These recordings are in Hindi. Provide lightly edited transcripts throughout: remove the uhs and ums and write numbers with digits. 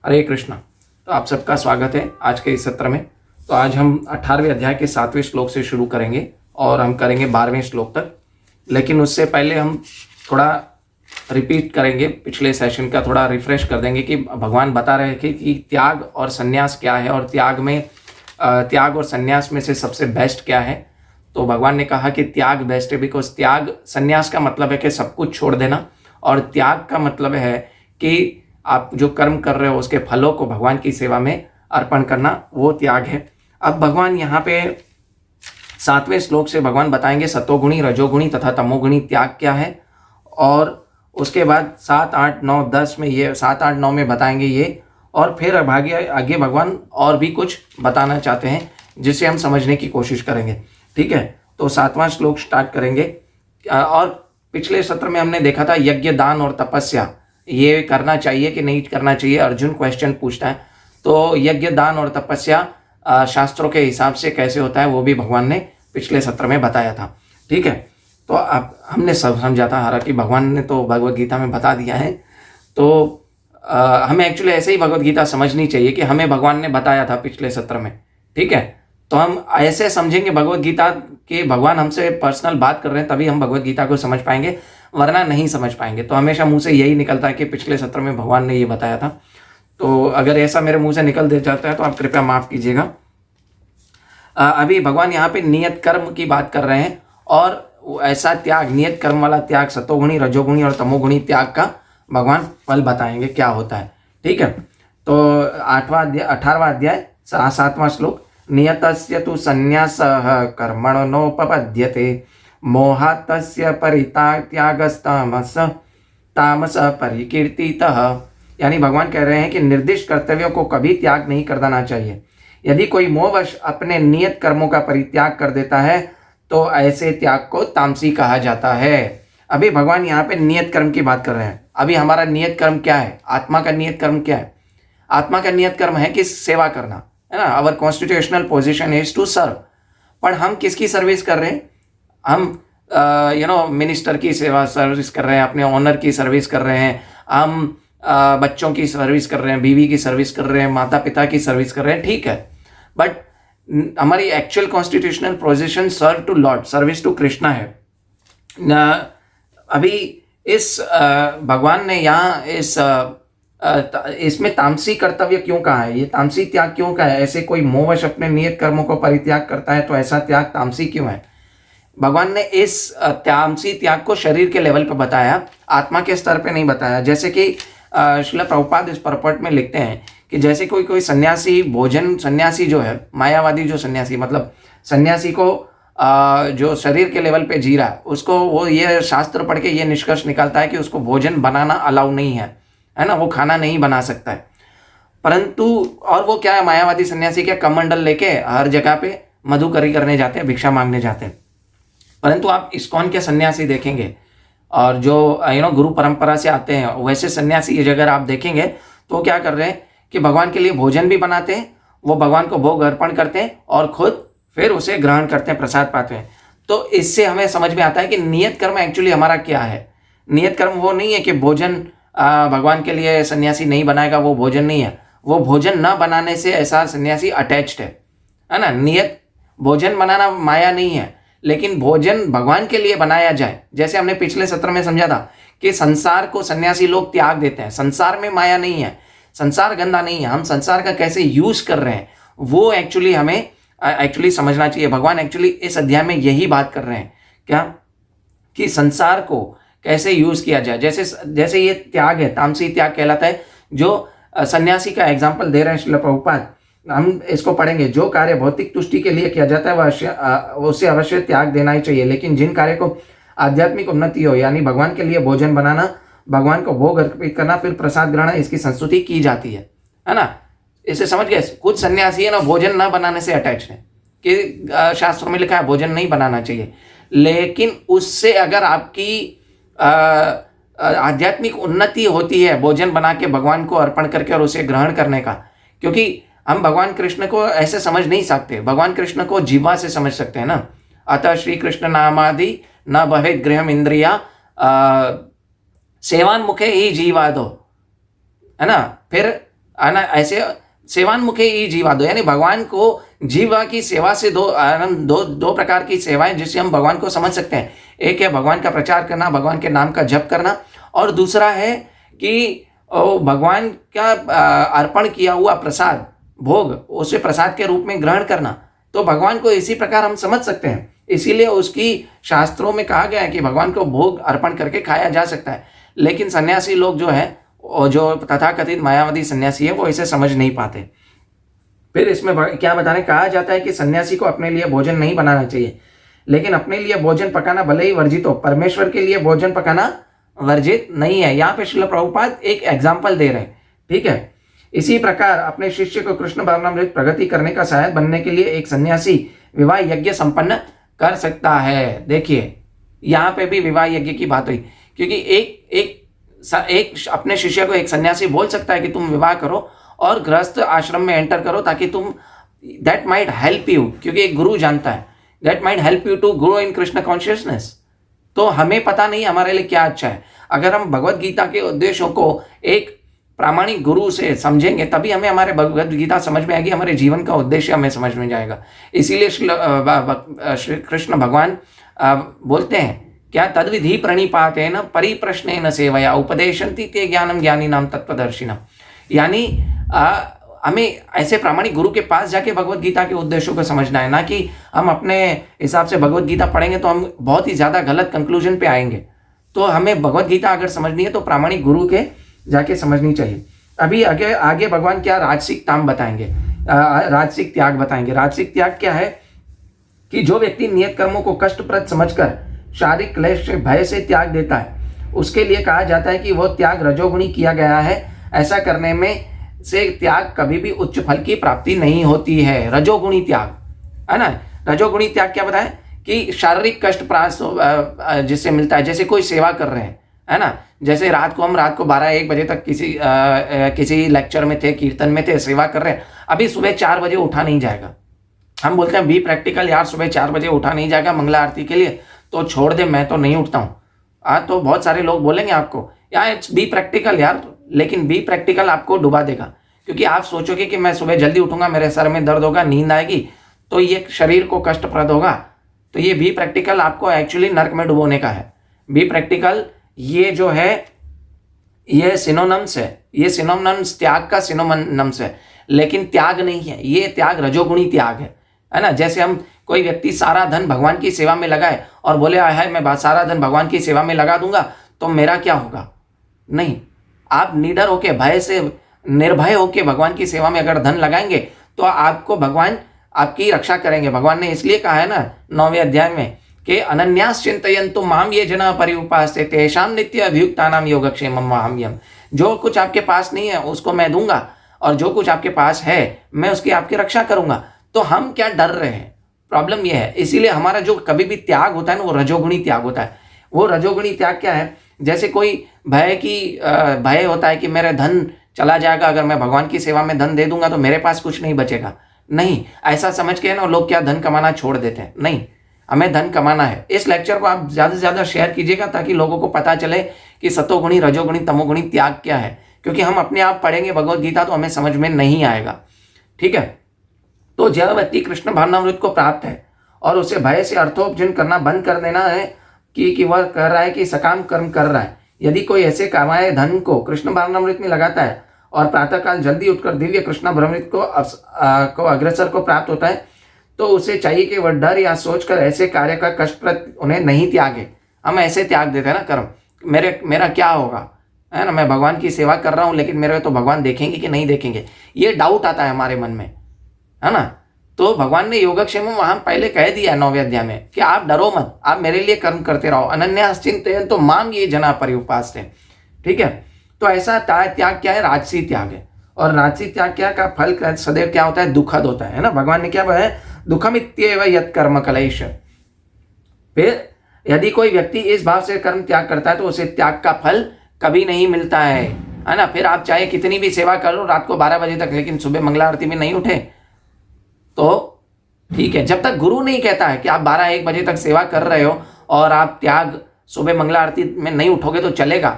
हरे कृष्णा। तो आप सबका स्वागत है आज के इस सत्र में। तो आज हम 18वें अध्याय के 7वें श्लोक से शुरू करेंगे और हम करेंगे 12वें श्लोक तक। लेकिन उससे पहले हम थोड़ा रिपीट करेंगे, पिछले सेशन का थोड़ा रिफ्रेश कर देंगे कि भगवान बता रहे थे कि त्याग और संन्यास क्या है और त्याग और संन्यास में से सबसे बेस्ट क्या है। तो भगवान ने कहा कि त्याग बेस्ट है, बिकॉज संन्यास का मतलब है कि सब कुछ छोड़ देना, और त्याग का मतलब है कि आप जो कर्म कर रहे हो उसके फलों को भगवान की सेवा में अर्पण करना, वो त्याग है। अब भगवान यहाँ पे 7वें श्लोक से भगवान बताएंगे सतोगुणी, रजोगुणी तथा तमोगुणी त्याग क्या है, और उसके बाद 7, 8, 9, 10 में ये 7, 8, 9 में बताएंगे ये, और फिर आगे भगवान और भी कुछ बताना चाहते हैं जिसे हम समझने की कोशिश करेंगे। ठीक है, तो 7वां श्लोक स्टार्ट करेंगे। और पिछले सत्र में हमने देखा था यज्ञ, दान और तपस्या ये करना चाहिए कि नहीं करना चाहिए, अर्जुन क्वेश्चन पूछता है। तो यज्ञ, दान और तपस्या शास्त्रों के हिसाब से कैसे होता है वो भी भगवान ने पिछले सत्र में बताया था। ठीक है, तो अब हमने सब समझा था, हालांकि भगवान ने तो भगवद गीता में बता दिया है। तो हमें एक्चुअली ऐसे ही भगवद गीता समझनी चाहिए कि हमें भगवान ने बताया था पिछले सत्र में। ठीक है, तो हम ऐसे समझेंगे भगवद गीता कि भगवान हमसे पर्सनल बात कर रहे हैं, तभी हम भगवद गीता को समझ पाएंगे, वरना नहीं समझ पाएंगे। तो हमेशा मुंह से यही निकलता है कि पिछले सत्र में भगवान ने ये बताया था। तो अगर ऐसा मेरे मुंह से निकल दे जाता है तो आप कृपया माफ कीजिएगा। अभी भगवान यहाँ पे नियत कर्म की बात कर रहे हैं, और ऐसा त्याग, नियत कर्म वाला त्याग, सतोगुणी, रजोगुणी और तमोगुणी त्याग का भगवान फल बताएंगे क्या होता है। ठीक है, तो 18वां अध्याय 7वां श्लोक, नियतस्य तु संन्यासः कर्मणो नोपपद्यते मोहातस्य परित्यागस्तामस तामस परिकीर्तितः। यानी भगवान कह रहे हैं कि निर्दिष्ट कर्तव्यों को कभी त्याग नहीं कर देना चाहिए। यदि कोई मोहवश अपने नियत कर्मों का परित्याग कर देता है तो ऐसे त्याग को तामसी कहा जाता है। अभी भगवान यहाँ पे नियत कर्म की बात कर रहे हैं। अभी हमारा नियत कर्म क्या है? आत्मा का नियत कर्म क्या है? आत्मा का नियत कर्म है कि सेवा करना, है ना। Our constitutional position is to serve. पर हम किसकी सर्विस कर रहे हैं? हम मिनिस्टर की सर्विस कर रहे हैं, अपने ऑनर की सर्विस कर रहे हैं, हम बच्चों की सर्विस कर रहे हैं, बीवी की सर्विस कर रहे हैं, माता पिता की सर्विस कर रहे हैं। ठीक है, बट हमारी actual constitutional position serve to lord, service to Krishna है। अभी इस भगवान ने यहाँ इसमें तामसी कर्तव्य क्यों कहा है? ये तामसी त्याग क्यों कहा है? ऐसे कोई मोहवश अपने नियत कर्मों को परित्याग करता है तो ऐसा त्याग तामसी क्यों है? भगवान ने इस तामसी त्याग को शरीर के लेवल पर बताया, आत्मा के स्तर पे नहीं बताया। जैसे कि श्रील प्रभुपाद इस परपट में लिखते हैं कि जैसे कोई सन्यासी जो है, मायावादी जो सन्यासी, मतलब सन्यासी को जो शरीर के लेवल पे जी रहा है, उसको वो ये शास्त्र पढ़ के ये निष्कर्ष निकालता है कि उसको भोजन बनाना अलाउ नहीं है ना, वो खाना नहीं बना सकता है। परंतु और वो क्या है, मायावादी सन्यासी क्या कमंडल लेके हर जगह पे मधुकरी करने जाते हैं, भिक्षा मांगने जाते हैं। परंतु आप इस्कॉन के सन्यासी देखेंगे और जो गुरु परंपरा से आते हैं, वैसे सन्यासी अगर आप देखेंगे तो क्या कर रहे हैं कि भगवान के लिए भोजन भी बनाते हैं, वो भगवान को भोग अर्पण करते हैं और खुद फिर उसे ग्रहण करते हैं, प्रसाद पाते हैं। तो इससे हमें समझ में आता है कि नियत कर्म एक्चुअली हमारा क्या है। नियत कर्म वो नहीं है कि भोजन भगवान के लिए सन्यासी नहीं बनाएगा, वो भोजन नहीं है। वो भोजन न बनाने से ऐसा सन्यासी अटैच्ड है ना। नियत भोजन बनाना माया नहीं है, लेकिन भोजन भगवान के लिए बनाया जाए। जैसे हमने पिछले सत्र में समझा था कि संसार को सन्यासी लोग त्याग देते हैं। संसार में माया नहीं है, संसार गंदा नहीं है, हम संसार का कैसे यूज कर रहे हैं वो एक्चुअली हमें समझना चाहिए। भगवान एक्चुअली इस अध्याय में यही बात कर रहे हैं क्या, कि संसार को कैसे यूज किया जाए। जैसे ये त्याग है, तामसी त्याग कहलाता है। जो सन्यासी का एग्जाम्पल दे रहे हैं श्रील प्रभुपाद, हम इसको पढ़ेंगे। जो कार्य भौतिक तुष्टि के लिए किया जाता है उसे अवश्य त्याग देना ही चाहिए, लेकिन जिन कार्य को आध्यात्मिक उन्नति हो, यानी भगवान के लिए भोजन बनाना, भगवान को भोग अर्पित करना, फिर प्रसाद ग्रहण, इसकी संस्तुति की जाती है ना। इसे समझ गए? कुछ सन्यासी है ना, भोजन न बनाने से अटैच है कि शास्त्रों में लिखा है भोजन नहीं बनाना चाहिए, लेकिन उससे अगर आपकी आध्यात्मिक उन्नति होती है भोजन बना के भगवान को अर्पण करके और उसे ग्रहण करने का, क्योंकि हम भगवान कृष्ण को ऐसे समझ नहीं सकते। भगवान कृष्ण को जीवा से समझ सकते हैं ना। अतः श्री कृष्ण नामादि न भवेत् गृहम इंद्रिया सेवान मुखे ही जीवादो, है ना। फिर है ना। ऐसे सेवान्मुखे ही जीवा दो, यानी भगवान को जीवा की सेवा से दो प्रकार की सेवाएं जिससे हम भगवान को समझ सकते हैं। एक है भगवान का प्रचार करना, भगवान के नाम का जप करना, और दूसरा है कि भगवान का अर्पण किया हुआ प्रसाद भोग उसे प्रसाद के रूप में ग्रहण करना। तो भगवान को इसी प्रकार हम समझ सकते हैं, इसीलिए उसकी शास्त्रों में कहा गया है कि भगवान को भोग अर्पण करके खाया जा सकता है। लेकिन सन्यासी लोग जो है, जो तथाकथित मायावादी सन्यासी है, वो इसे समझ नहीं पाते। फिर इसमें क्या बताने कहा जाता है कि सन्यासी को अपने लिए भोजन नहीं बनाना चाहिए, लेकिन अपने लिए भोजन पकाना भले ही वर्जित हो, परमेश्वर के लिए भोजन पकाना वर्जित नहीं है। यहाँ पे श्रील प्रभुपाद एक एग्जाम्पल दे रहे हैं, ठीक है। इसी प्रकार अपने शिष्य को कृष्ण भावनामृत प्रगति करने का सहायक बनने के लिए एक सन्यासी विवाह यज्ञ संपन्न कर सकता है। देखिए यहाँ पे भी विवाह यज्ञ की बात हुई, क्योंकि एक अपने शिष्य को एक सन्यासी बोल सकता है कि तुम विवाह करो और गृहस्थ आश्रम में एंटर करो, ताकि तुम दैट माइट हेल्प यू, क्योंकि एक गुरु जानता है that might help you to grow in Krishna consciousness. तो हमें पता नहीं हमारे लिए क्या अच्छा है। अगर हम भगवत गीता के उद्देश्यों को एक प्रामाणिक गुरु से समझेंगे तभी हमें हमारे भगवत गीता समझ में आएगी, हमारे जीवन का उद्देश्य हमें समझ में जाएगा। इसीलिए श्री कृष्ण भगवान बोलते हैं क्या, तद्विधि प्रणिपातेन परिप्रश्नेन सेवया उपदेशन्ति ते ज्ञानम ज्ञानिनाम तत्वदर्शिनम। यानी हमें ऐसे प्रामाणिक गुरु के पास जाके भगवत गीता के उद्देश्यों को समझना है, ना कि हम अपने हिसाब से भगवत गीता पढ़ेंगे तो हम बहुत ही ज़्यादा गलत कंक्लूजन पे आएंगे। तो हमें भगवत गीता अगर समझनी है तो प्रामाणिक गुरु के जाके समझनी चाहिए। अभी आगे भगवान क्या राजसिक ताम बताएंगे, राजसिक त्याग बताएंगे। राजसिक त्याग क्या है कि जो व्यक्ति नियत कर्मों को कष्टप्रद समझकर शारीरिक क्लेश से भय से त्याग देता है, उसके लिए कहा जाता है कि वह त्याग रजोगुणी किया गया है। ऐसा करने में से त्याग कभी भी उच्च फल की प्राप्ति नहीं होती है। रजोगुणी त्याग, है ना। रजोगुणी त्याग क्या बताएं कि शारीरिक कष्ट प्राप्त जिससे मिलता है, जैसे कोई सेवा कर रहे हैं, है ना। जैसे रात को 12-1 बजे तक किसी लेक्चर में थे, कीर्तन में थे, सेवा कर रहे हैं, अभी सुबह 4 बजे उठा नहीं जाएगा। हम बोलते हैं बी प्रैक्टिकल यार, सुबह 4 बजे उठा नहीं जाएगा मंगला आरती के लिए, तो छोड़ दे, मैं तो नहीं उठता हूँ। तो बहुत सारे लोग बोलेंगे आपको यार इट्स बी प्रैक्टिकल यार, लेकिन बी प्रैक्टिकल आपको डुबा देगा, क्योंकि आप सोचोगे कि मैं सुबह जल्दी उठूंगा, मेरे सर में दर्द होगा, नींद आएगी, तो ये शरीर को कष्टप्रद होगा। तो ये बी प्रैक्टिकल आपको एक्चुअली नर्क में डुबोने का है। बी प्रैक्टिकल ये जो है ये सिनोनिम्स है, ये सिनोनिम्स त्याग का सिनोनिम्स है, लेकिन त्याग नहीं है। ये त्याग रजोगुणी त्याग है ना। जैसे हम कोई व्यक्ति सारा धन भगवान की सेवा में लगाए और बोले है मैं सारा धन भगवान की सेवा में लगा दूंगा तो मेरा क्या होगा। नहीं, आप निडर होके, भय से निर्भय होके भगवान की सेवा में अगर धन लगाएंगे तो आपको भगवान आपकी रक्षा करेंगे। भगवान ने इसलिए कहा है ना 9वें अध्याय में कि अनन्यास चिंतयन्तु माम ये जना पर्युपास्ते तेषां नित्य अभियुक्तानां योगक्षेमं वहाम्यहम्। जो कुछ आपके पास नहीं है उसको मैं दूंगा, और जो कुछ आपके पास है मैं उसकी आपकी रक्षा करूंगा। तो हम क्या डर रहे हैं, प्रॉब्लम यह है। इसीलिए हमारा जो कभी भी त्याग होता है ना, वो रजोगुणी त्याग होता है। वो रजोगुणी त्याग क्या है, जैसे कोई भय होता है कि मेरा धन चला जाएगा, अगर मैं भगवान की सेवा में धन दे दूंगा तो मेरे पास कुछ नहीं बचेगा। नहीं, ऐसा समझ के ना लोग क्या धन कमाना छोड़ देते हैं। नहीं, हमें धन कमाना है। इस लेक्चर को आप ज़्यादा से ज़्यादा शेयर कीजिएगा ताकि लोगों को पता चले कि सतोगुणी, रजोगुणी, तमोगुणी त्याग क्या है, क्योंकि हम अपने आप पढ़ेंगे भगवत गीता तो हमें समझ में नहीं आएगा। ठीक है, तो जब व्यक्ति कृष्ण भावनामृत को प्राप्त है और उसे भय से अर्थोपजन करना बंद कर देना है कि वह कर रहा है कि सकाम कर्म कर रहा है। यदि कोई ऐसे कमाए धन को कृष्ण भावनामृत में लगाता है और प्रातःकाल जल्दी उठकर दिव्य कृष्ण भावनामृत को अग्रसर को प्राप्त होता है, तो उसे चाहिए कि वह डर या सोचकर ऐसे कार्य का कष्टप्रद उन्हें नहीं त्यागे। हम ऐसे त्याग देते हैं ना कर्म, मेरा क्या होगा, है ना, मैं भगवान की सेवा कर रहा हूँ लेकिन मेरे तो भगवान देखेंगे कि नहीं देखेंगे, ये डाउट आता है हमारे मन में, है ना। तो भगवान ने योगक्षेम वहां पहले कह दिया 9वें अध्याय में कि आप डरो मत, आप मेरे लिए कर्म करते रहो। अनन्यास चिंतयन्तु माम ये जना पर्युपास्ते। ठीक है, तो ऐसा त्याग क्या है, राजसी त्याग है। और राजसी त्याग क्या का फल सदैव क्या होता है, दुखद होता है ना। भगवान ने क्या बोला है, दुखमित्येव यत् कर्म कलेश। फिर यदि कोई व्यक्ति इस भाव से कर्म त्याग करता है तो उसे त्याग का फल कभी नहीं मिलता है ना। फिर आप चाहे कितनी भी सेवा करो रात को 12 बजे तक, लेकिन सुबह मंगला आरती में नहीं उठे तो ठीक है। जब तक गुरु नहीं कहता है कि आप 12-1 बजे तक सेवा कर रहे हो और आप त्याग सुबह मंगला आरती में नहीं उठोगे तो चलेगा,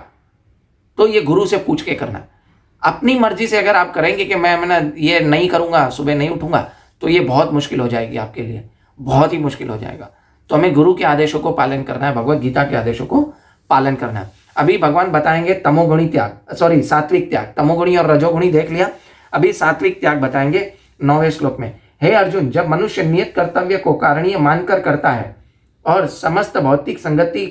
तो ये गुरु से पूछ के करना है। अपनी मर्जी से अगर आप करेंगे कि मैं ये नहीं करूंगा, सुबह नहीं उठूंगा, तो ये बहुत मुश्किल हो जाएगी आपके लिए, बहुत ही मुश्किल हो जाएगा। तो हमें गुरु के आदेशों को पालन करना है, भगवत गीता के आदेशों को पालन करना है। अभी भगवान बताएंगे तमोगुणी त्याग, सात्विक त्याग। तमोगुणी और रजोगुणी देख लिया, अभी सात्विक त्याग बताएंगे 9वें श्लोक में। हे अर्जुन, जब मनुष्य नियत कर्तव्य को कारणीय मानकर करता है और समस्त भौतिक संगति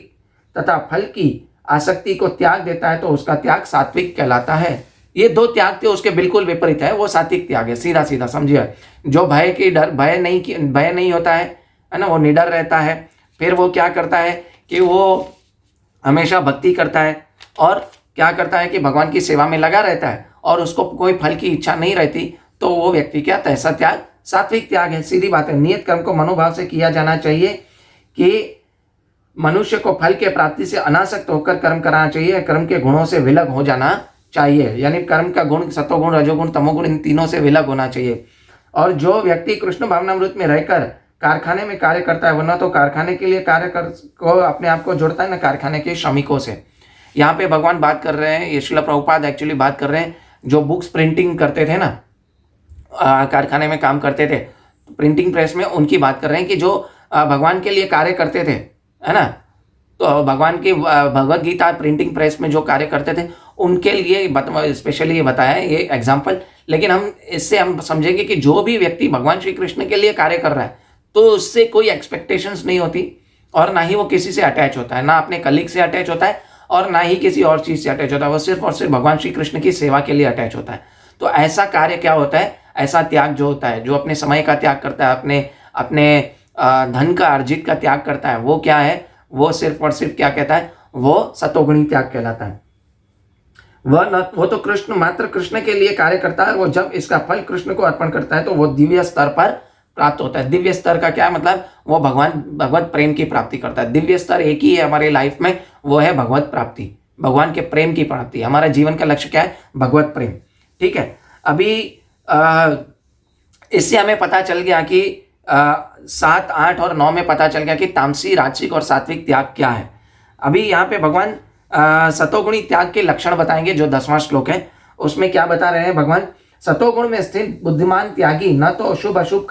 तथा फल की आसक्ति को त्याग देता है तो उसका त्याग सात्विक कहलाता है। ये दो त्याग थे, उसके बिल्कुल विपरीत है, वो सात्विक त्याग है। सीधा सीधा समझिए, जो भय नहीं होता है ना, वो निडर रहता है। फिर वो क्या करता है कि वो हमेशा भक्ति करता है और क्या करता है कि भगवान की सेवा में लगा रहता है और उसको कोई फल की इच्छा नहीं रहती, तो वो व्यक्ति क्या, तैसा त्याग सात्विक त्याग है। सीधी बात है। नियत कर्म को मनोभाव से किया जाना चाहिए कि मनुष्य को फल के प्राप्ति से अनासक्त होकर कर्म कराना चाहिए, कर्म के गुणों से विलग हो जाना चाहिए। यानी कर्म का गुण, सत्वगुण, रजोगुण, तमोगुण, इन तीनों से विलग होना चाहिए। और जो व्यक्ति कृष्ण भावनामृत में रहकर कारखाने में कार्य करता है, वरना तो कारखाने के लिए को अपने आप को जोड़ता है ना कारखाने के श्रमिकों से। यहाँ पे भगवान बात कर रहे हैं, ये श्रील प्रभुपाद एक्चुअली बात कर रहे हैं, जो बुक्स प्रिंटिंग करते थे ना, कारखाने में काम करते थे, प्रिंटिंग प्रेस में, उनकी बात कर रहे हैं कि जो भगवान के लिए कार्य करते थे, है ना, तो भगवान की भगवत गीता प्रिंटिंग प्रेस में जो कार्य करते थे उनके लिए स्पेशली ये बताया है, ये एग्जाम्पल। लेकिन हम समझेंगे कि जो भी व्यक्ति भगवान श्री कृष्ण के लिए कार्य कर रहा है तो उससे कोई एक्सपेक्टेशंस नहीं होती और ना ही वो किसी से अटैच होता है, ना अपने कलीग से अटैच होता है और ना ही किसी और चीज से अटैच होता है। वो सिर्फ और सिर्फ भगवान श्री कृष्ण की सेवा के लिए अटैच होता है। तो ऐसा कार्य क्या होता है, ऐसा त्याग जो होता है, जो अपने समय का त्याग करता है, अपने धन का, अर्जित का त्याग करता है, वो क्या है, वो सिर्फ और सिर्फ क्या कहता है, वो सतोगुणी त्याग कहलाता है। वो तो मात्र कृष्ण के लिए कार्य करता है। वो जब इसका फल कृष्ण को अर्पण करता है तो वो दिव्य स्तर पर प्राप्त होता है। दिव्य स्तर का क्या मतलब, वो भगवत प्रेम की प्राप्ति करता है। दिव्य स्तर एक ही है हमारे लाइफ में, वो है भगवत प्राप्ति, भगवान के प्रेम की प्राप्ति। हमारा जीवन का लक्ष्य क्या है, भगवत प्रेम। ठीक है। अभी इससे हमें पता चल गया कि 7, 8 और 9 में पता चल गया कि तामसी, राजसिक और सात्विक त्याग क्या है। अभी यहाँ पे भगवान सतोगुणी त्याग के लक्षण बताएंगे, जो 10वां श्लोक है उसमें क्या बता रहे हैं भगवान। सतोगुण में स्थित बुद्धिमान त्यागी न तो अशुभ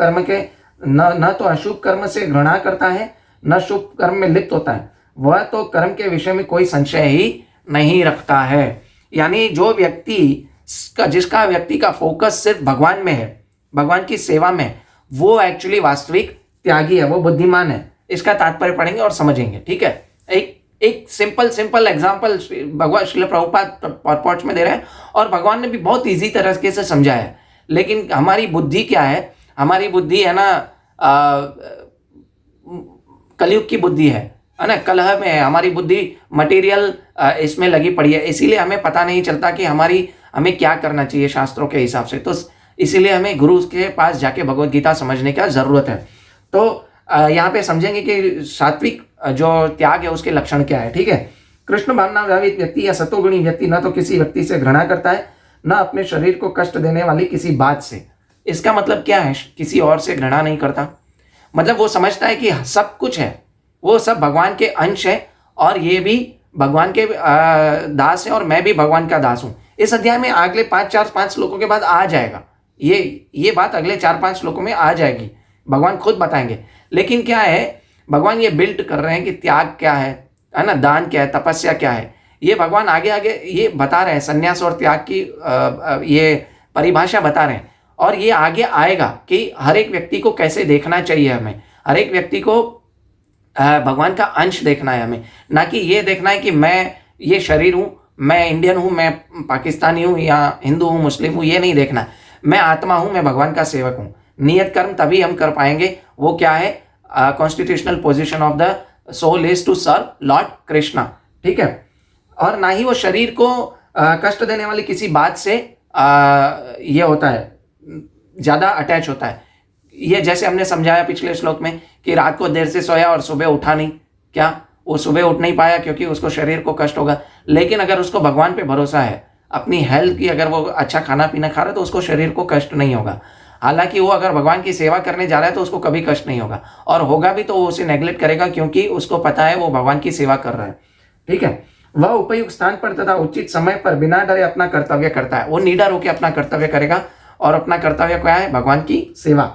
कर्म से घृणा करता है, न शुभ कर्म में लिप्त होता है। वह तो कर्म के विषय में कोई संशय ही नहीं रखता है। यानी जो जिसका व्यक्ति का फोकस सिर्फ भगवान में है, भगवान की सेवा में, वो एक्चुअली वास्तविक त्यागी है, वो बुद्धिमान है। इसका तात्पर्य पढ़ेंगे और समझेंगे। ठीक है। एक सिंपल एग्जांपल भगवान श्रील प्रभुपाद पॉडकास्ट में दे रहे हैं और भगवान ने भी बहुत इजी तरीके से समझाया है। लेकिन हमारी बुद्धि क्या है, हमारी बुद्धि है ना, कलयुग की बुद्धि है ना, कलह में है हमारी बुद्धि, मटेरियल इसमें लगी पड़ी है। इसीलिए हमें पता नहीं चलता कि हमें क्या करना चाहिए शास्त्रों के हिसाब से। तो इसीलिए हमें गुरु के पास जाके भगवत गीता समझने का जरूरत है। तो यहाँ पे समझेंगे कि सात्विक जो त्याग है उसके लक्षण क्या है। ठीक है। कृष्ण भावना भावित व्यक्ति या सतोगुणी व्यक्ति न तो किसी व्यक्ति से घृणा करता है, न अपने शरीर को कष्ट देने वाली किसी बात से। इसका मतलब क्या है, किसी और से घृणा नहीं करता, मतलब वो समझता है कि सब कुछ है, वो सब भगवान के अंश है और ये भी भगवान के दास है और मैं भी भगवान का दास हूं। इस अध्याय में अगले 5 श्लोकों के बाद आ जाएगा ये बात, अगले 4-5 श्लोकों में आ जाएगी, भगवान खुद बताएंगे। लेकिन क्या है, भगवान ये बिल्ड कर रहे हैं कि त्याग क्या है ना, दान क्या है, तपस्या क्या है, ये भगवान आगे ये बता रहे हैं। संन्यास और त्याग की ये परिभाषा बता रहे हैं और ये आगे आएगा कि हर एक व्यक्ति को कैसे देखना चाहिए। हमें हर एक व्यक्ति को भगवान का अंश देखना है हमें, ना कि ये देखना है कि मैं ये शरीर हूँ, मैं इंडियन हूँ, मैं पाकिस्तानी हूँ या हिंदू हूँ, मुस्लिम हूँ, ये नहीं देखना। मैं आत्मा हूँ, मैं भगवान का सेवक हूँ। नियत कर्म तभी हम कर पाएंगे, वो क्या है, constitutional position of the soul is to serve lord Krishna. ठीक है। और ना ही वो शरीर को कष्ट देने वाली किसी बात से ये होता है, ज्यादा अटैच होता है। ये जैसे हमने समझाया पिछले श्लोक में कि रात को देर से सोया और सुबह उठा नहीं, क्या वो सुबह उठ नहीं पाया क्योंकि उसको शरीर को कष्ट होगा। लेकिन अगर उसको भगवान पे भरोसा है, अपनी हेल्थ की, अगर वो अच्छा खाना पीना खा रहा है तो उसको शरीर को कष्ट नहीं होगा। हालांकि वो अगर भगवान की सेवा करने जा रहा है तो उसको कभी कष्ट नहीं होगा, और होगा भी तो वो उसे नेग्लेक्ट करेगा क्योंकि उसको पता है वो भगवान की सेवा कर रहा है। ठीक है। वह उपयुक्त स्थान पर तथा उचित समय पर बिना डरे अपना कर्तव्य करता है। वो निडर होकर अपना कर्तव्य करेगा और अपना कर्तव्य क्या है? भगवान की सेवा।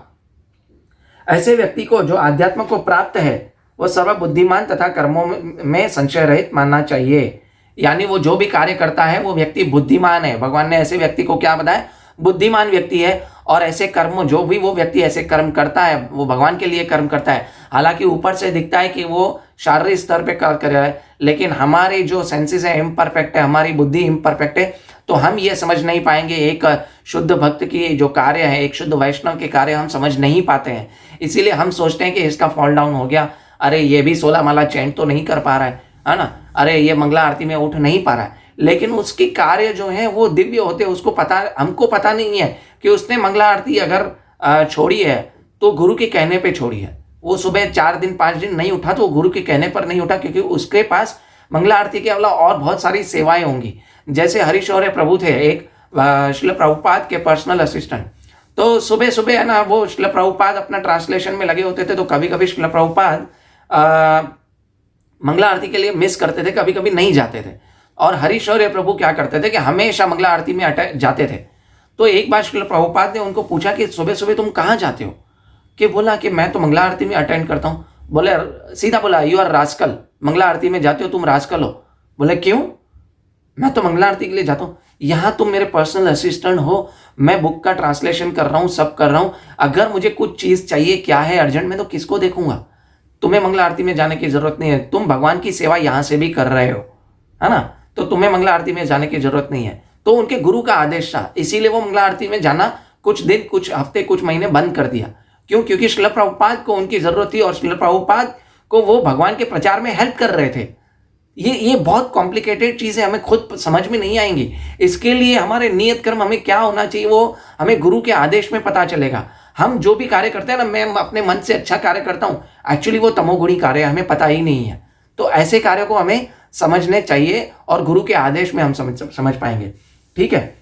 ऐसे व्यक्ति को जो आध्यात्म को प्राप्त है वो सर्वबुद्धिमान तथा कर्मों में संशय रहित मानना चाहिए। यानी वो जो भी कार्य करता है वो व्यक्ति बुद्धिमान है। भगवान ने ऐसे व्यक्ति को क्या बताया? बुद्धिमान व्यक्ति है। और ऐसे कर्म जो भी वो व्यक्ति ऐसे कर्म करता है वो भगवान के लिए कर्म करता है। हालांकि ऊपर से दिखता है कि वो शारीरिक स्तर पे कर रहा है, लेकिन हमारे जो सेंसेस है इम्परफेक्ट है, हमारी बुद्धि इम्परफेक्ट है, तो हम ये समझ नहीं पाएंगे। एक शुद्ध भक्त की जो कार्य है, एक शुद्ध वैष्णव के कार्य हम समझ नहीं पाते हैं। इसीलिए हम सोचते हैं कि इसका फॉल डाउन हो गया, अरे ये भी 16 माला चैंट तो नहीं कर पा रहा है ना, अरे ये मंगला आरती में उठ नहीं पा रहा है। लेकिन उसकी कार्य जो है वो दिव्य होते, उसको पता, हमको पता नहीं है कि उसने मंगला आरती अगर छोड़ी है तो गुरु के कहने पे छोड़ी है। वो सुबह 4 दिन 5 दिन नहीं उठा तो गुरु के कहने पर नहीं उठा, क्योंकि उसके पास मंगला आरती के अलावा और बहुत सारी सेवाएं होंगी। जैसे हरिशौर्य प्रभु थे, एक श्रील प्रभुपाद के पर्सनल असिस्टेंट, तो सुबह सुबह है ना वो श्रील प्रभुपाद अपना ट्रांसलेशन में लगे होते थे, तो कभी कभी श्रील प्रभुपाद मंगला आरती के लिए मिस करते थे, कभी कभी नहीं जाते थे। और हरिशौर्य प्रभु क्या करते थे कि हमेशा मंगला आरती में जाते थे। तो एक बार श्रील प्रभुपाद ने उनको पूछा कि सुबह सुबह तुम कहाँ जाते हो? कि बोला कि मैं तो मंगला आरती में अटेंड करता हूँ। बोले, सीधा बोला, यू आर रास्कल, मंगला आरती में जाते हो, तुम रास्कल हो। बोले क्यों? मैं तो मंगला आरती के लिए जाता हूँ। यहाँ तुम मेरे पर्सनल असिस्टेंट हो, मैं बुक का ट्रांसलेशन कर रहा हूँ, सब कर रहा हूँ। अगर मुझे कुछ चीज़ चाहिए, क्या है अर्जेंट में, तो किसको देखूंगा? तुम्हें मंगला आरती में जाने की जरूरत नहीं है, तुम भगवान की सेवा यहाँ से भी कर रहे हो, है ना, तो तुम्हें मंगला आरती में जाने की जरूरत नहीं है। तो उनके गुरु का आदेश था, इसीलिए वो मंगला आरती में जाना कुछ दिन, कुछ हफ्ते, कुछ महीने बंद कर दिया। क्यों? क्योंकि श्रील प्रभुपाद को उनकी जरूरत थी और श्रील प्रभुपाद को वो भगवान के प्रचार में हेल्प कर रहे थे। ये बहुत कॉम्प्लिकेटेड चीज़ें हमें खुद समझ में नहीं आएंगी। इसके लिए हमारे नियत कर्म हमें क्या होना चाहिए वो हमें गुरु के आदेश में पता चलेगा। हम जो भी कार्य करते हैं ना, मैं अपने मन से अच्छा कार्य करता हूँ, एक्चुअली वो तमोगुणी कार्य है, हमें पता ही नहीं है। तो ऐसे कार्य को हमें समझने चाहिए और गुरु के आदेश में हम समझ पाएंगे। ठीक है,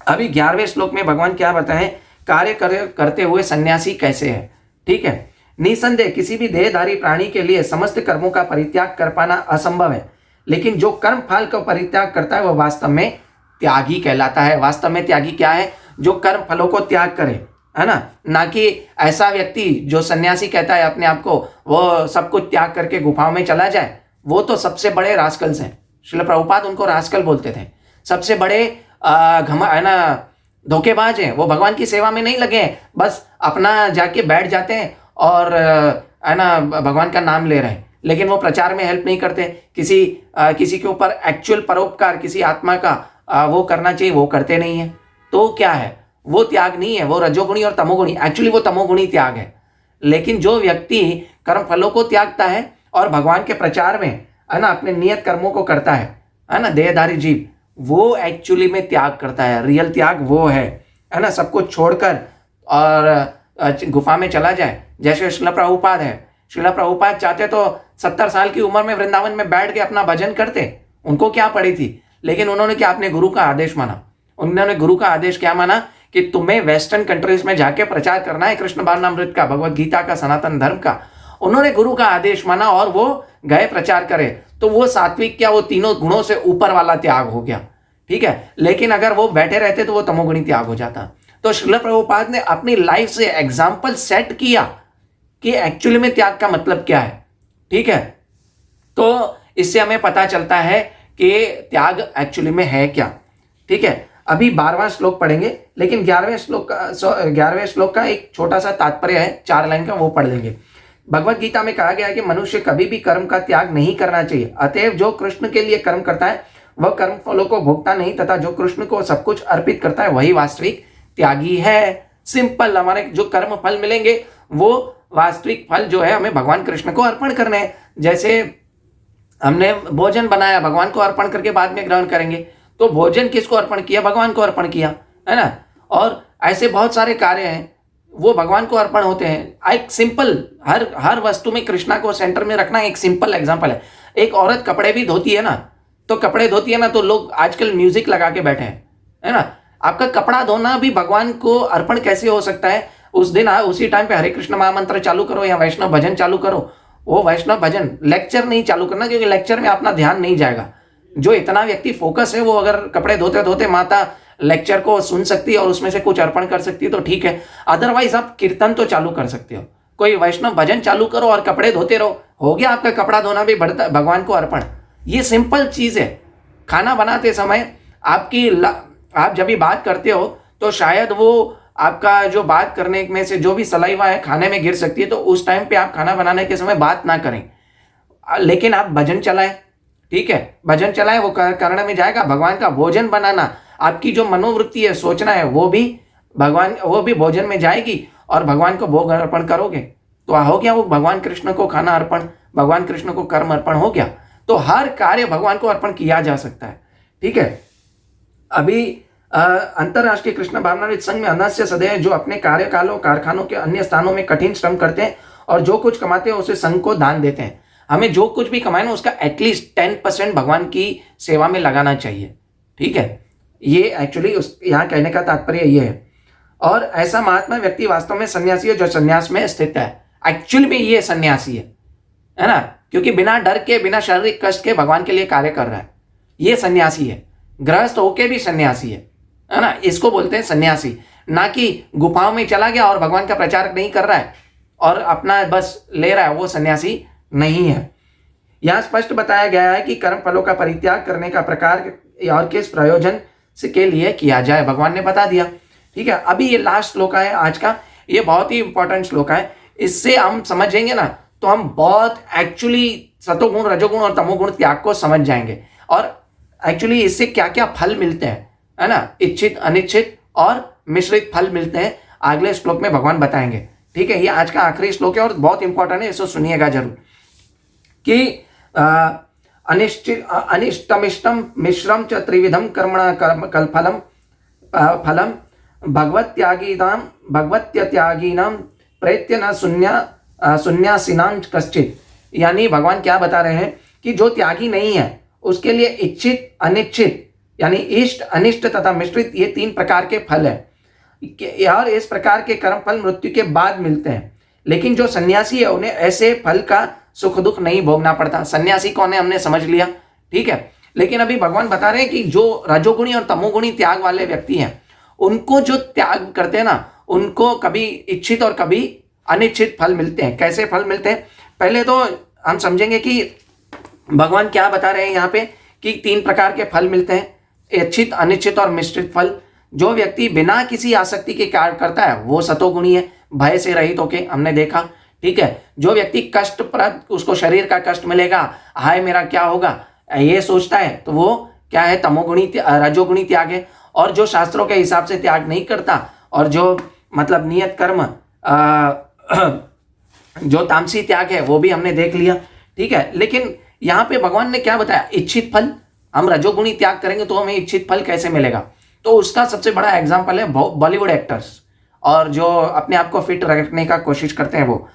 अभी 11वें श्लोक में भगवान क्या बताएं? कार्य करते हुए सन्यासी कैसे है। ठीक है, निसंदेह किसी भी देहधारी प्राणी के लिए समस्त कर्मों का परित्याग कर पाना असंभव है, लेकिन जो कर्म फल का परित्याग करता है वह वास्तव में त्यागी कहलाता है। वास्तव में त्यागी क्या है? जो कर्म फलों को त्याग करे, है ना कि ऐसा व्यक्ति जो सन्यासी कहता है अपने आप को, वो सब कुछ त्याग करके गुफाओं में चला जाए, वो तो सबसे बड़े रास्कल्स हैं। श्रील प्रभुपाद उनको रास्कल बोलते थे, सबसे बड़े है ना धोखेबाज हैं। वो भगवान की सेवा में नहीं लगे हैं, बस अपना जाके बैठ जाते हैं और है ना भगवान का नाम ले रहे हैं, लेकिन वो प्रचार में हेल्प नहीं करते। किसी के ऊपर एक्चुअल परोपकार, किसी आत्मा का वो करना चाहिए, वो करते नहीं है। तो क्या है? वो त्याग नहीं है, वो रजोगुणी और तमोगुणी, एक्चुअली वो तमोगुणी त्याग है। लेकिन जो व्यक्ति कर्म फलों को त्यागता है और भगवान के प्रचार में है ना अपने नियत कर्मों को करता है ना देहधारी जीव, वो एक्चुअली में त्याग करता है। रियल त्याग वो है ना, सब कुछ छोड़कर और गुफा में चला जाए। जैसे श्रील प्रभुपाद है, श्रील प्रभुपाद चाहते तो 70 साल की उम्र में वृंदावन में बैठ के अपना भजन करते, उनको क्या पड़ी थी। लेकिन उन्होंने क्या? अपने गुरु का आदेश माना। उन्होंने गुरु का आदेश क्या माना? कि तुम्हें वेस्टर्न कंट्रीज में जाके प्रचार करना है कृष्ण भावनामृत का, भगवत गीता का, सनातन धर्म का। उन्होंने गुरु का आदेश माना और वो गए प्रचार करे। तो वो सात्विक क्या, वो तीनों गुणों से ऊपर वाला त्याग हो गया। ठीक है, लेकिन अगर वो बैठे रहते तो वो तमोगुणी त्याग हो जाता। तो श्रील प्रभुपाद ने अपनी लाइफ से एग्जाम्पल सेट किया कि एक्चुअली में त्याग का मतलब क्या है। ठीक है, तो इससे हमें पता चलता है कि त्याग एक्चुअली में है क्या। ठीक है, अभी 12वां श्लोक पढ़ेंगे, लेकिन 11वें श्लोक का एक छोटा सा तात्पर्य है, 4 लाइन का, वो पढ़ लेंगे। भगवत गीता में कहा गया है कि मनुष्य कभी भी कर्म का त्याग नहीं करना चाहिए। अतएव जो कृष्ण के लिए कर्म करता है वह कर्म फलों को भोगता नहीं, तथा जो कृष्ण को सब कुछ अर्पित करता है वही वास्तविक त्यागी है। सिंपल, हमारे जो कर्म फल मिलेंगे वो वास्तविक फल जो है हमें भगवान कृष्ण को अर्पण करने हैं। जैसे हमने भोजन बनाया, भगवान को अर्पण करके बाद में ग्रहण करेंगे, तो भोजन किसको अर्पण किया? भगवान को अर्पण किया, है ना। और ऐसे बहुत सारे कार्य हैं वो भगवान को अर्पण होते हैं। एक सिंपल, हर वस्तु में कृष्णा को सेंटर में रखना एक सिंपल एग्जांपल है। एक औरत कपड़े भी धोती है ना, तो कपड़े धोती है ना, तो लोग आजकल म्यूजिक लगा के बैठे हैं, है ना। आपका कपड़ा धोना भी भगवान को अर्पण कैसे हो सकता है? उस दिन उसी टाइम पे हरे कृष्ण महामंत्र चालू करो या वैष्णव भजन चालू करो। वो वैष्णव भजन, लेक्चर नहीं चालू करना, क्योंकि लेक्चर में अपना ध्यान नहीं जाएगा। जो इतना व्यक्ति फोकस है वो अगर कपड़े धोते धोते माता लेक्चर को सुन सकती है और उसमें से कुछ अर्पण कर सकती है तो ठीक है। अदरवाइज आप कीर्तन तो चालू कर सकते हो, कोई वैष्णव भजन चालू करो और कपड़े धोते रहो, हो गया आपका कपड़ा धोना भी बढ़ता भगवान को अर्पण। ये सिंपल चीज है। खाना बनाते समय आप जब भी बात करते हो तो शायद वो आपका जो बात करने में से जो भी सलाइवा है खाने में गिर सकती है, तो उस टाइम पे आप खाना बनाने के समय बात ना करें, लेकिन आप भजन चलाएं। ठीक है, भजन चलाएं, वो कर्ण में जाएगा। भगवान का भोजन बनाना, आपकी जो मनोवृत्ति है सोचना है वो भी भोजन में जाएगी और भगवान को भोग अर्पण करोगे तो हो गया वो भगवान कृष्ण को खाना अर्पण, भगवान कृष्ण को कर्म अर्पण हो गया। तो हर कार्य भगवान को अर्पण किया जा सकता है। ठीक है, अभी अंतरराष्ट्रीय कृष्ण भावनामृत संघ में अनास्य सदैव जो अपने कार्यकालों कारखानों के अन्य स्थानों में कठिन श्रम करते हैं और जो कुछ कमाते हैं उसे संघ को दान देते हैं। हमें जो कुछ भी कमाए ना उसका एटलीस्ट 10% भगवान की सेवा में लगाना चाहिए। ठीक है, ये एक्चुअली यहाँ कहने का तात्पर्य ये है। और ऐसा महात्मा व्यक्ति वास्तव में सन्यासी है जो सन्यास में स्थित है। एक्चुअली में ये सन्यासी है ना, क्योंकि बिना डर के बिना शारीरिक कष्ट के भगवान के लिए कार्य कर रहा है, ये सन्यासी है। गृहस्थ होके भी सन्यासी है ना, इसको बोलते हैं सन्यासी। ना कि गुफाओं में चला गया और भगवान का प्रचार नहीं कर रहा है और अपना बस ले रहा है, वो सन्यासी नहीं है। यहां स्पष्ट बताया गया है कि कर्म फलों का परित्याग करने का प्रकार और किस प्रयोजन के लिए किया जाए, भगवान ने बता दिया। ठीक है, अभी ये लास्ट श्लोक है आज का, ये बहुत ही इंपॉर्टेंट श्लोक है। इससे हम समझेंगे ना तो हम बहुत एक्चुअली सतोगुण रजोगुण और तमोगुण त्याग को समझ जाएंगे और एक्चुअली इससे क्या क्या फल मिलते हैं, है ना, इच्छित अनिच्छित और मिश्रित फल मिलते हैं, अगले श्लोक में भगवान बताएंगे। ठीक है, ये आज का आखिरी श्लोक है और बहुत इंपॉर्टेंट है, इसको सुनिएगा जरूर। कि अनिष्टमिष्टम मिश्रम च त्रिविधम कर्मणा फलम भगवत्यागीनाम प्रयत्य न सुन्यासिनां कश्चित। यानी भगवान क्या बता रहे हैं कि जो त्यागी नहीं है उसके लिए इच्छित अनिच्छित यानी इष्ट अनिष्ट तथा मिश्रित ये 3 प्रकार के फल है और इस प्रकार के कर्म फल मृत्यु के बाद मिलते हैं। लेकिन जो सन्यासी है उन्हें ऐसे फल का सुख दुख नहीं भोगना पड़ता। सन्यासी कौन है हमने समझ लिया। ठीक है, लेकिन अभी भगवान बता रहे हैं कि जो रजोगुणी और तमोगुणी त्याग वाले व्यक्ति हैं उनको जो त्याग करते हैं ना उनको कभी इच्छित और कभी अनिच्छित फल मिलते हैं। कैसे फल मिलते हैं, पहले तो हम समझेंगे कि भगवान क्या बता रहे हैं यहाँ पे कि 3 प्रकार के फल मिलते हैं, इच्छित अनिच्छित और मिश्रित फल। जो व्यक्ति बिना किसी आसक्ति के कार्य करता है वो सतोगुणी है, भय से रहित होके, हमने देखा। ठीक है, जो व्यक्ति कष्टप्रद उसको शरीर का कष्ट मिलेगा, हाय मेरा क्या होगा, ये सोचता है तो वो क्या है, तमोगुणी रजोगुणी त्याग है। और जो शास्त्रों के हिसाब से त्याग नहीं करता और जो मतलब नियत कर्म जो तामसी त्याग है वो भी हमने देख लिया। ठीक है, लेकिन यहाँ पे भगवान ने क्या बताया, इच्छित फल। हम रजोगुणी त्याग करेंगे तो हमें इच्छित फल कैसे मिलेगा, तो उसका सबसे बड़ा एग्जाम्पल है बॉलीवुड एक्टर्स और जो अपने आप को फिट रखने का कोशिश करते हैं वो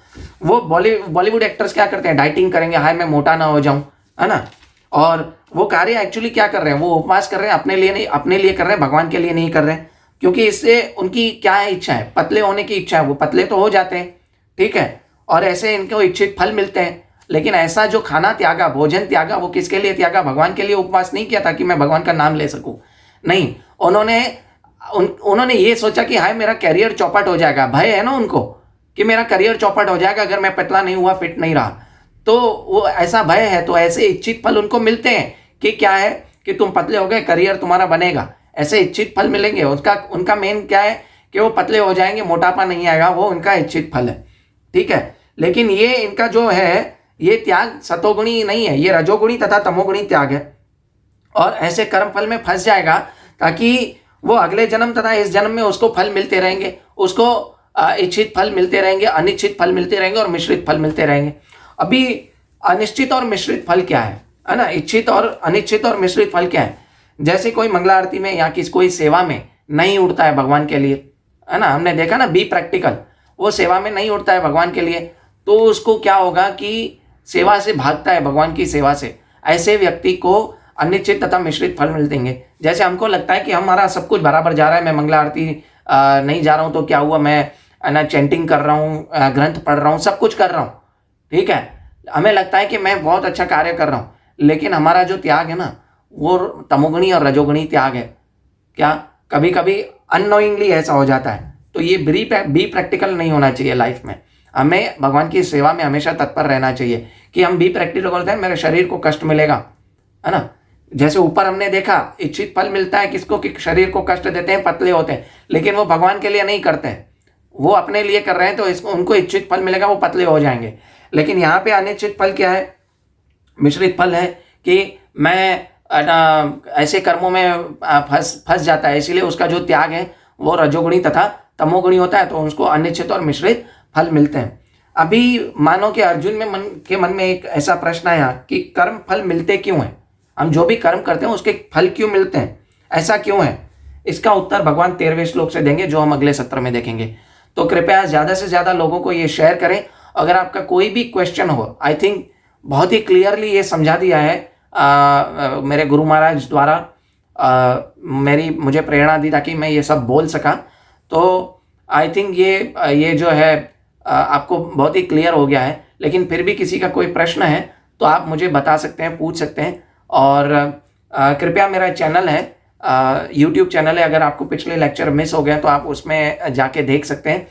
बॉलीवुड एक्टर्स क्या करते हैं, डाइटिंग करेंगे, हाय मैं मोटा ना हो जाऊं, है ना। और वो कार्य एक्चुअली क्या कर रहे हैं, वो उपवास कर रहे हैं, अपने लिए नहीं, अपने लिए कर रहे हैं, भगवान के लिए नहीं कर रहे हैं। क्योंकि इससे उनकी क्या है, इच्छा है, पतले होने की इच्छा है, वो पतले तो हो जाते हैं। ठीक है, और ऐसे इनको इच्छित फल मिलते हैं। लेकिन ऐसा जो खाना त्यागा, भोजन त्यागा, वो किसके लिए त्यागा, भगवान के लिए उपवास नहीं किया था कि मैं भगवान का नाम ले सकूं, नहीं। उन्होंने ये सोचा कि हाय मेरा करियर चौपट हो जाएगा, भय है ना उनको कि मेरा करियर चौपट हो जाएगा अगर मैं पतला नहीं हुआ, फिट नहीं रहा, तो वो ऐसा भय है। तो ऐसे इच्छित फल उनको मिलते हैं कि क्या है कि तुम पतले हो गए, करियर तुम्हारा बनेगा, ऐसे इच्छित फल मिलेंगे। उनका मेन क्या है कि वो पतले हो जाएंगे, मोटापा नहीं आएगा, वो उनका इच्छित फल है। ठीक है, लेकिन ये इनका जो है ये त्याग सतोगुणी नहीं है, ये रजोगुणी तथा तमोगुणी त्याग है। और ऐसे कर्म फल में फंस जाएगा ताकि वो अगले जन्म तथा इस जन्म में उसको फल मिलते रहेंगे, उसको इच्छित फल मिलते रहेंगे, अनिश्चित फल मिलते रहेंगे और मिश्रित फल मिलते रहेंगे। अभी अनिश्चित और मिश्रित फल क्या है ना, इच्छित और अनिश्चित और मिश्रित फल क्या है। जैसे कोई मंगला आरती में या कोई सेवा में नहीं उठता है भगवान के लिए, है ना, हमने देखा ना, बी प्रैक्टिकल, वो सेवा में नहीं उठता है भगवान के लिए, तो उसको क्या होगा कि सेवा से भागता है, भगवान की सेवा से। ऐसे व्यक्ति को अनिश्चित तथा मिश्रित फल मिल देंगे। जैसे हमको लगता है कि हमारा सब कुछ बराबर जा रहा है, मैं मंगला आरती नहीं जा रहा हूँ तो क्या हुआ, मैं ना चैंटिंग कर रहा हूँ, ग्रंथ पढ़ रहा हूँ, सब कुछ कर रहा हूँ। ठीक है, हमें लगता है कि मैं बहुत अच्छा कार्य कर रहा हूँ, लेकिन हमारा जो त्याग है ना वो तमोगुणी और रजोगुणी त्याग है। क्या कभी कभी अननोइंगली ऐसा हो जाता है। तो ये बी प्रैक्टिकल नहीं होना चाहिए लाइफ में। हमें भगवान की सेवा में हमेशा तत्पर रहना चाहिए कि हम बी प्रैक्टिकल करते हैं, मेरे शरीर को कष्ट मिलेगा, है ना। जैसे ऊपर हमने देखा इच्छित फल मिलता है किसको, कि शरीर को कष्ट देते हैं, पतले होते हैं, लेकिन वो भगवान के लिए नहीं करते हैं, वो अपने लिए कर रहे हैं, तो इसको उनको इच्छित फल मिलेगा, वो पतले हो जाएंगे। लेकिन यहाँ पे अनिश्चित फल क्या है, मिश्रित फल है कि मैं ऐसे कर्मों में फंस जाता है, इसीलिए उसका जो त्याग है वो रजोगुणी तथा तमोगुणी होता है, तो उसको अनिश्चित और मिश्रित फल मिलते हैं। अभी मानो कि अर्जुन के मन में एक ऐसा प्रश्न आया कि कर्म फल मिलते क्यों हैं, हम जो भी कर्म करते हैं उसके फल क्यों मिलते हैं, ऐसा क्यों है। इसका उत्तर भगवान 13वें श्लोक से देंगे, जो हम अगले सत्र में देखेंगे। तो कृपया ज़्यादा से ज़्यादा लोगों को ये शेयर करें। अगर आपका कोई भी क्वेश्चन हो, आई थिंक बहुत ही क्लियरली ये समझा दिया है मेरे गुरु महाराज द्वारा, मुझे प्रेरणा दी ताकि मैं ये सब बोल सका। तो आई थिंक ये जो है आपको बहुत ही क्लियर हो गया है। लेकिन फिर भी किसी का कोई प्रश्न है तो आप मुझे बता सकते हैं, पूछ सकते हैं। और कृपया मेरा चैनल है, यूट्यूब चैनल है, अगर आपको पिछले लेक्चर मिस हो गए तो आप उसमें जाके देख सकते हैं।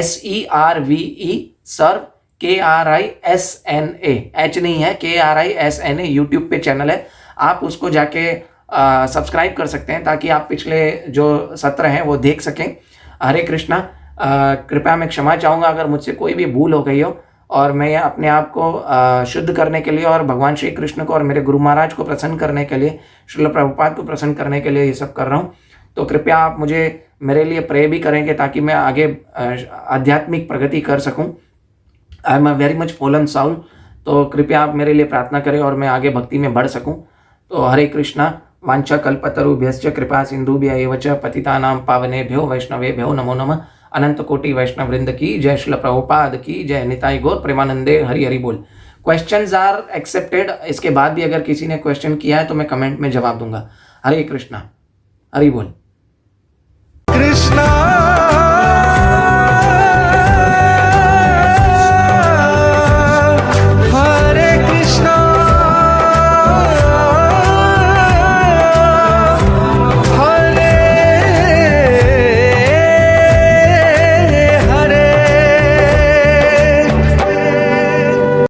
SERVE सर्व KRISNA, H नहीं है, KRISNA यूट्यूब पे चैनल है। आप उसको जाके सब्सक्राइब कर सकते हैं ताकि आप पिछले जो सत्र हैं वो देख सकें। हरे कृष्णा। कृपया मैं क्षमा चाहूँगा अगर मुझसे कोई भी भूल हो गई हो, और मैं अपने आप को शुद्ध करने के लिए और भगवान श्री कृष्ण को और मेरे गुरु महाराज को प्रसन्न करने के लिए, श्रील प्रभुपाद को प्रसन्न करने के लिए ये सब कर रहा हूँ। तो कृपया आप मेरे लिए प्रे भी करेंगे ताकि मैं आगे आध्यात्मिक प्रगति कर सकूँ। I am a very much fallen Saul, तो कृपया आप मेरे लिए प्रार्थना करें और मैं आगे भक्ति में बढ़ सकूँ। तो हरे कृष्णा। वांछा कल्पतरुभ्यश्च कृपा सिंधुभ्य एव च पतितानां पावनेभ्यो वैष्णवेभ्यो नमो नमः। अनंत कोटि वैष्णव वृंद की जय, श्रील प्रभुपाद की जय, निताई गौर प्रेमानंदे, हरि हरि बोल। Questions are accepted. इसके बाद भी अगर किसी ने क्वेश्चन किया है तो मैं कमेंट में जवाब दूंगा। हरे कृष्णा, हरि बोल। कृष्णा।